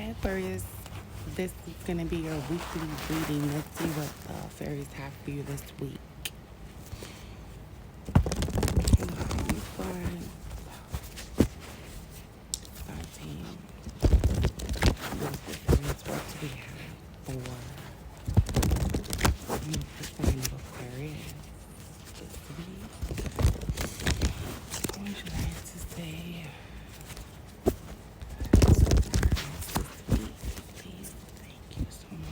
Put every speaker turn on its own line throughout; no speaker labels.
Hi Aquarius, this is going to be your weekly reading. Let's see what the fairies have for you this week. You've got 13. The fairies, what do we have for sign of Aquarius this week? What would you like to say? Please, thank you so much.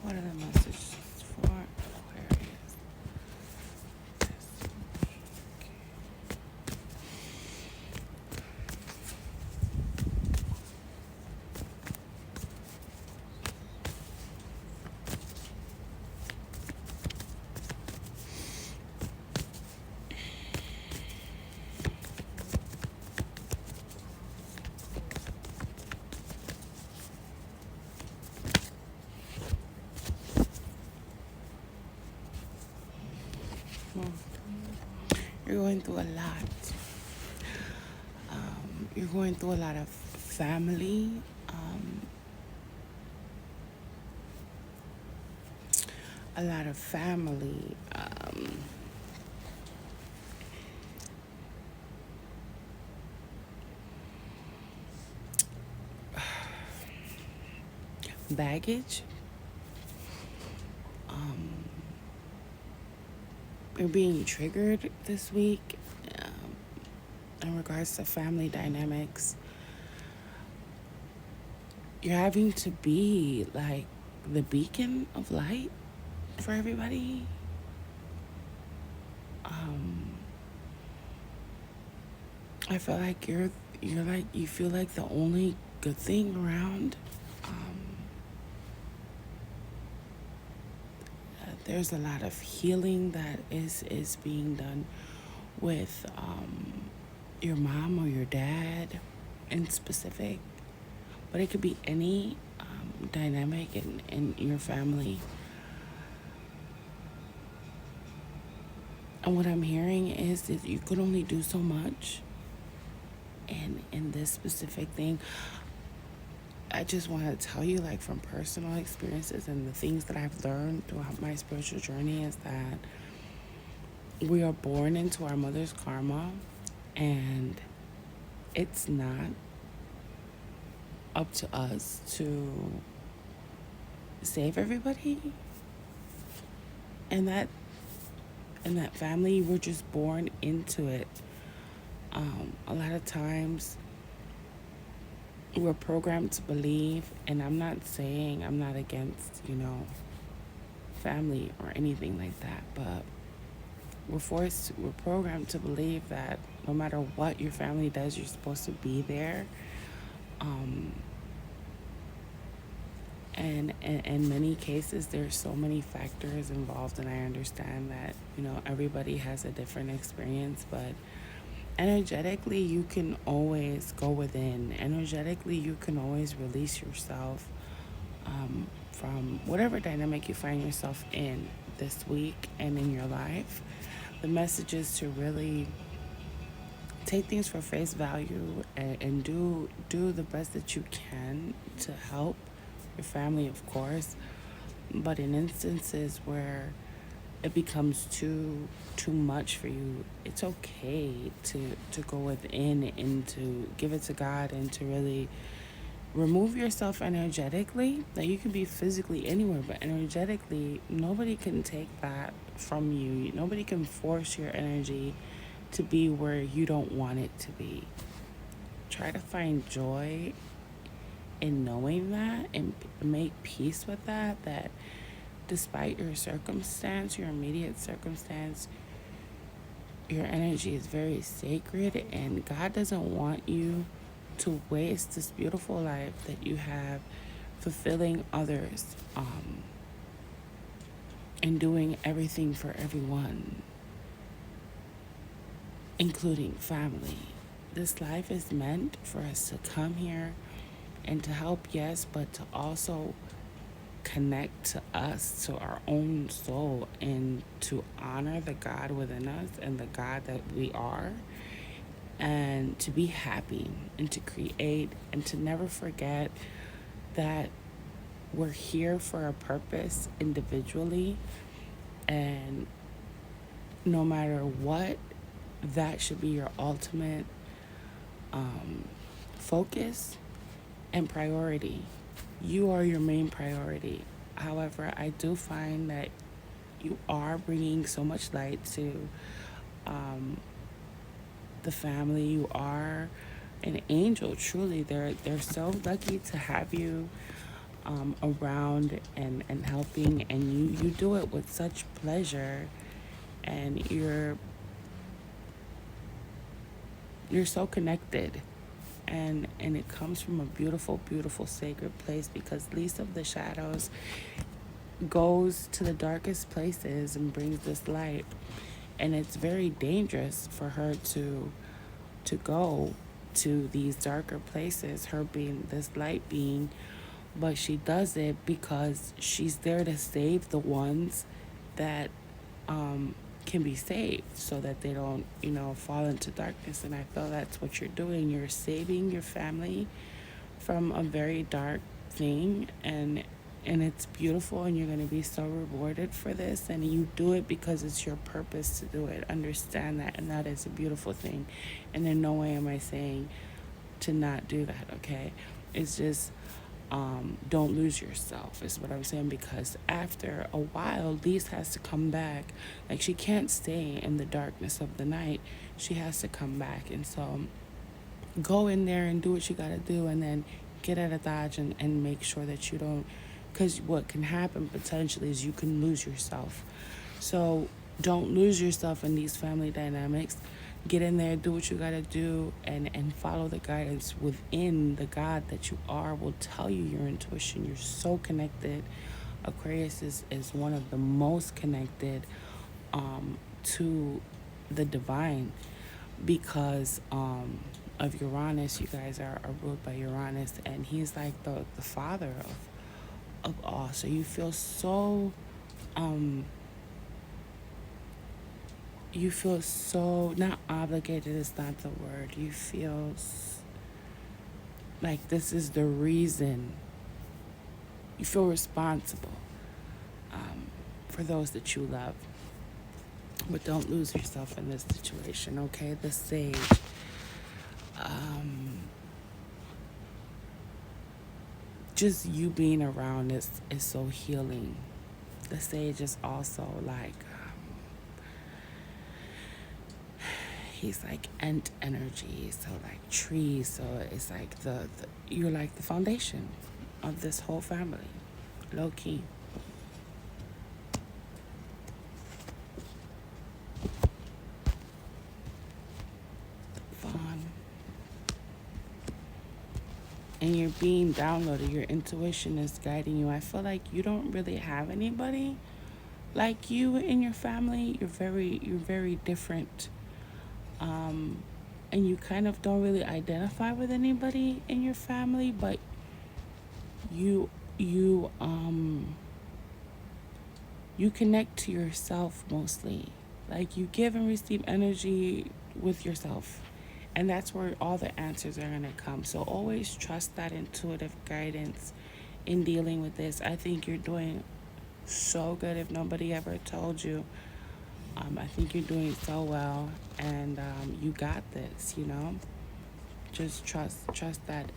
What are the messages for Aquarius this week? Well, you're going through a lot. You're going through a lot of family. A lot of family. Baggage. You're being triggered this week in regards to family dynamics. You're having to be like the beacon of light for everybody. I feel like you feel like the only good thing around. There's a lot of healing that is being done with your mom or your dad in specific, but it could be any dynamic in your family. And what I'm hearing is that you could only do so much in this specific thing. I just want to tell you, like, from personal experiences and the things that I've learned throughout my spiritual journey, is that we are born into our mother's karma, and it's not up to us to save everybody. And that family, we're just born into it. A lot of times we're programmed to believe, and I'm not saying I'm not against, family or anything like that, but we're programmed to believe that no matter what your family does, you're supposed to be there. And in many cases, there's so many factors involved, and I understand that, everybody has a different experience, but energetically, you can always go within. Energetically, you can always release yourself from whatever dynamic you find yourself in this week and in your life. The message is to really take things for face value and do the best that you can to help your family, of course. But in instances where it becomes too much for you, it's okay to go within and to give it to God and to really remove yourself energetically. That you can be physically anywhere, but energetically, nobody can take that from you. Nobody can force your energy to be where you don't want it to be. Try to find joy in knowing that and make peace with that despite your circumstance, your immediate circumstance, your energy is very sacred, and God doesn't want you to waste this beautiful life that you have fulfilling others, and doing everything for everyone, including family. This life is meant for us to come here and to help, yes, but to also connect to us, to our own soul, and to honor the God within us and the God that we are, and to be happy and to create and to never forget that we're here for a purpose individually, and no matter what, that should be your ultimate focus and priority. You are your main priority. However, I do find that you are bringing so much light to the family. You are an angel, truly. They're so lucky to have you around and helping, and you do it with such pleasure, and you're so connected, and it comes from a beautiful, beautiful sacred place, because least of the shadows goes to the darkest places and brings this light. And it's very dangerous for her to go to these darker places, her being this light being, but she does it because she's there to save the ones that can be saved, so that they don't, fall into darkness. And I feel that's what you're doing. You're saving your family from a very dark thing, and it's beautiful, and you're going to be so rewarded for this, and you do it because it's your purpose to do it. Understand that, and that is a beautiful thing. And in no way am I saying to not do that, okay? It's just don't lose yourself is what I'm saying, because after a while Lise has to come back. Like, she can't stay in the darkness of the night, she has to come back. And so go in there and do what you got to do, and then get out of dodge, and make sure that you don't, because what can happen potentially is you can lose yourself. So don't lose yourself in these family dynamics. Get in there, do what you got to do, and follow the guidance within. The God that you are will tell you your intuition. You're so connected. Aquarius is one of the most connected to the divine, because of Uranus. You guys are ruled by Uranus, and he's like the father of all. So you feel so not obligated, is not the word. You feel like this is the reason. You feel responsible for those that you love. But don't lose yourself in this situation, okay? The sage. Just you being around is so healing. The sage is also like, he's like ant energy, so like trees. So it's like you're like the foundation of this whole family, low key. Fun. And you're being downloaded. Your intuition is guiding you. I feel like you don't really have anybody like you in your family. You're very different. And you kind of don't really identify with anybody in your family, but you connect to yourself mostly. Like, you give and receive energy with yourself, and that's where all the answers are going to come. So always trust that intuitive guidance in dealing with this. I think you're doing so good. If nobody ever told you, I think you're doing so well, and you got this. Just trust that,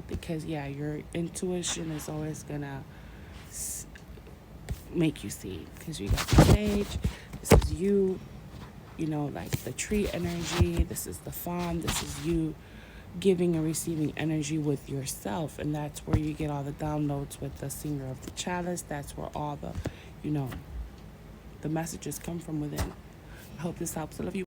because your intuition is always gonna make you see, because you got the sage. This is you, like the tree energy. This is the fawn. This is you giving and receiving energy with yourself, and that's where you get all the downloads with the singer of the chalice. That's where all the the messages come from within. I hope this helps. I love you.